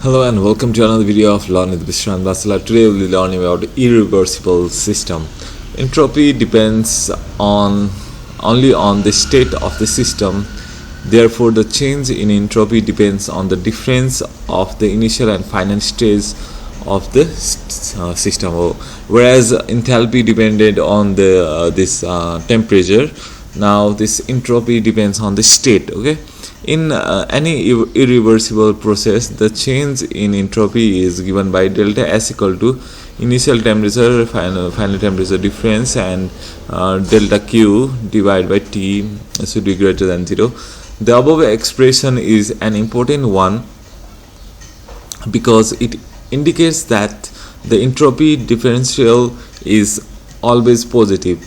Hello and welcome to another video of Learn with Vishran Basala. Today we will be learning about irreversible system. Entropy depends only on the state of the system. Therefore, the change in entropy depends on the difference of the initial and final stage of the system. Whereas enthalpy depended on the temperature, now this entropy depends on the state. Okay. In any irreversible process, the change in entropy is given by delta S equal to initial temperature, final temperature difference, and delta Q divided by T should be greater than 0. The above expression is an important one because it indicates that the entropy differential is always positive.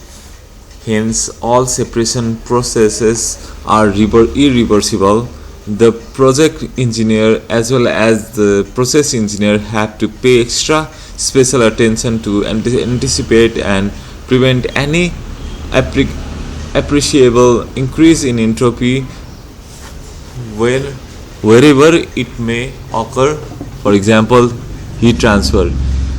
Hence, all separation processes are irreversible. The project engineer as well as the process engineer have to pay extra special attention to anticipate and prevent any appreciable increase in entropy wherever it may occur. For example, heat transfer.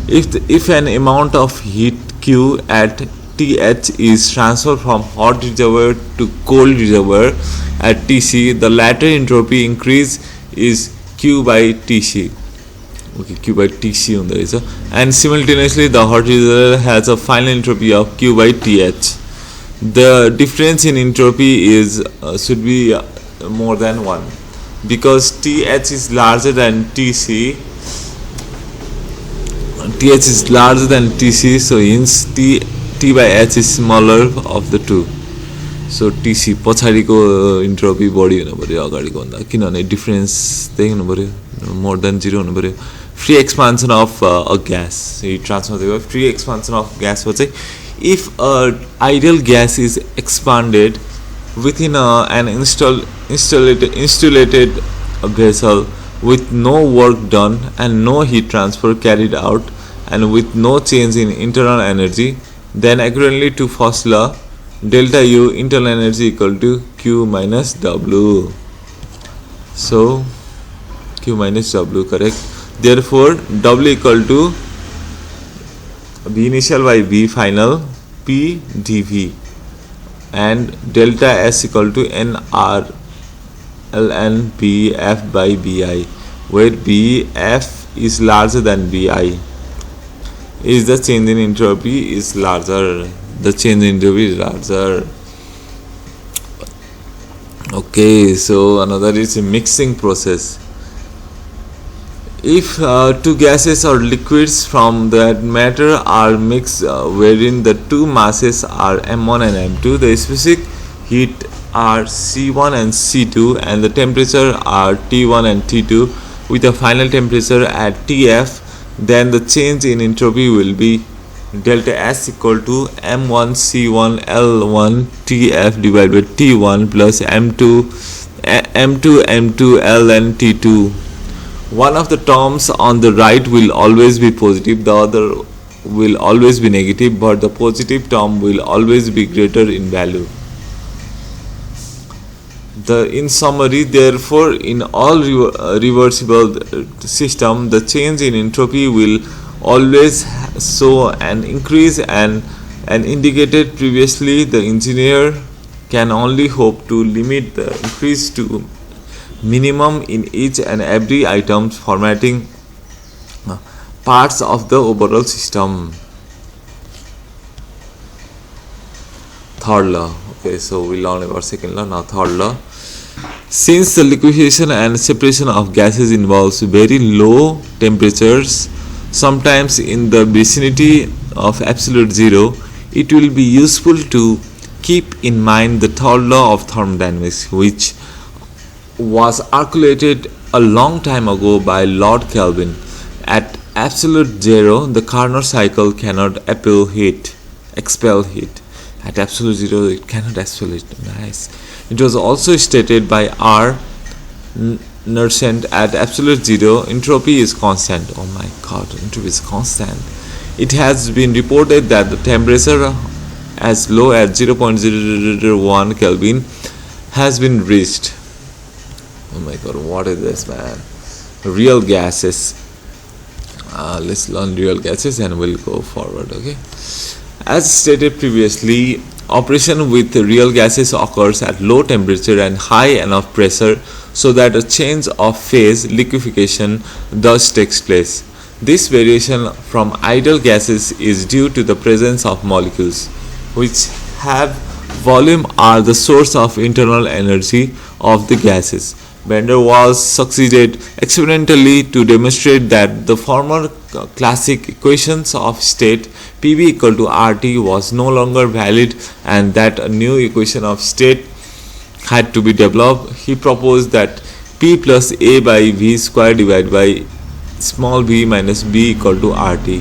If an amount of heat Q at Th is transferred from hot reservoir to cold reservoir at Tc, the latter entropy increase is Q by Tc. Okay, Q by Tc on the and simultaneously the hot reservoir has a final entropy of Q by Th. The difference in entropy is should be more than 1 because Th is larger than Tc. Th is larger than Tc, so hence T by H is smaller of the two. So TC पछाडिको entropy बढी हुनु पर्यो अगाडिको भन्दा किनभने difference त्यही हुनु पर्यो more than 0 हुनु पर्यो. Free expansion of a gas, heat transfer free expansion of gas हो चाहिँ if ideal gas is expanded within an insulated vessel with no work done and no heat transfer carried out and with no change in internal energy, then accordingly to first law, delta U internal energy equal to Q minus W. So Q minus W, correct. Therefore W equal to V initial by V final P dV and delta S equal to NR ln BF by BI, where BF is larger than BI. Is the change in entropy is larger. The change in entropy is larger. Okay, so another is a mixing process. If two gases or liquids from that matter are mixed wherein the two masses are M1 and M2, the specific heat are C1 and C2 and the temperature are T1 and T2 with a final temperature at Tf, then the change in entropy will be delta S equal to M1 C1 L1 Tf divided by T1 plus M2 M2 Ln T2. One of the terms on the right will always be positive, the other will always be negative, but the positive term will always be greater in value. In summary, therefore, in all reversible system, the change in entropy will always show an increase and indicated previously. The engineer can only hope to limit the increase to minimum in each and every item, formatting parts of the overall system. Third law. Okay, so we learned about second law. Now third law. Since the liquefaction and separation of gases involves very low temperatures, sometimes in the vicinity of absolute zero, it will be useful to keep in mind the third law of thermodynamics, which was articulated a long time ago by Lord Kelvin. At absolute zero, the Carnot cycle cannot expel heat. At absolute zero, it cannot expel it. Nice. It was also stated by R. Nernst at absolute zero, entropy is constant. Oh my god, entropy is constant. It has been reported that the temperature as low as 0.001 Kelvin has been reached. Oh my god, what is this, man? real gases. Let's learn real gases and we'll go forward. Okay, as stated previously, operation with real gases occurs at low temperature and high enough pressure so that a change of phase, liquefaction, thus takes place. This variation from ideal gases is due to the presence of molecules which have volume are the source of internal energy of the gases. Van der Waals succeeded experimentally to demonstrate that the former classic equations of state PV equal to RT was no longer valid and that a new equation of state had to be developed. He proposed that P plus A by V square divided by small v minus B equal to RT,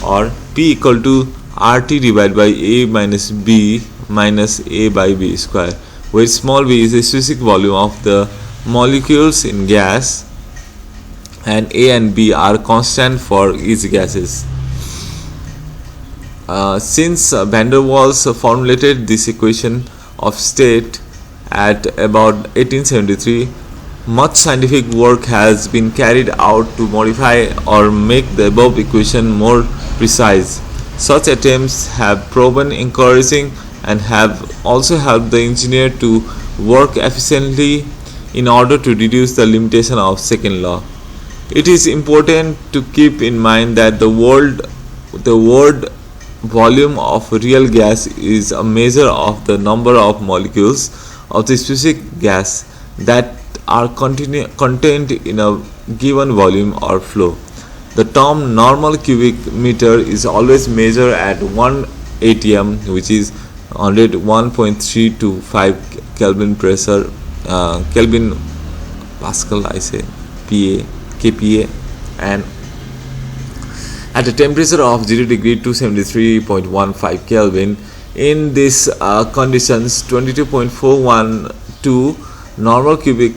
or P equal to RT divided by A minus B minus A by B square, where small v is the specific volume of the molecules in gas and A and B are constant for each gases. Since Van der Waals formulated this equation of state at about 1873, much scientific work has been carried out to modify or make the above equation more precise. Such attempts have proven encouraging and have also helped the engineer to work efficiently in order to reduce the limitation of second law. It is important to keep in mind that the word volume of real gas is a measure of the number of molecules of the specific gas that are contained in a given volume or flow. The term normal cubic meter is always measured at 1 atm, which is 101.325 Kelvin pressure, Kelvin Pascal, I say PA, kPa, and at a temperature of 0 degree 273.15 Kelvin. In these conditions, 22.412 normal cubic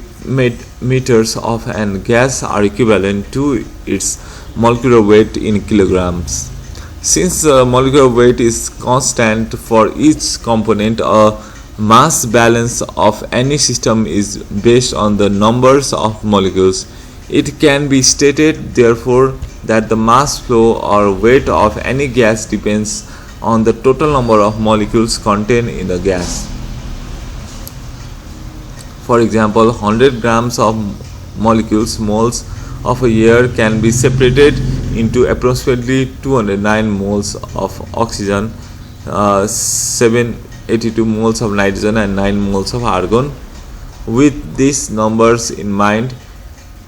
meters of an gas are equivalent to its molecular weight in kilograms. Since the molecular weight is constant for each component, a mass balance of any system is based on the numbers of molecules. It can be stated, therefore, that the mass flow or weight of any gas depends on the total number of molecules contained in the gas. For example, 100 grams of molecules, moles of a air, can be separated into approximately 209 moles of oxygen, 782 moles of nitrogen and 9 moles of argon. With these numbers in mind,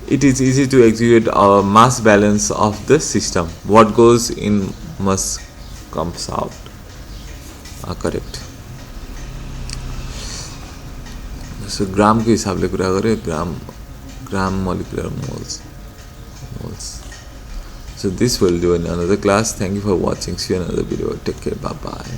it is easy to execute a mass balance of the system. What goes in must comes out. Correct. So ग्राम के हिसाब ले कुरा करें, ग्राम molecular moles. So this will do in another class. Thank you for watching. See you in another video. Take care. Bye bye.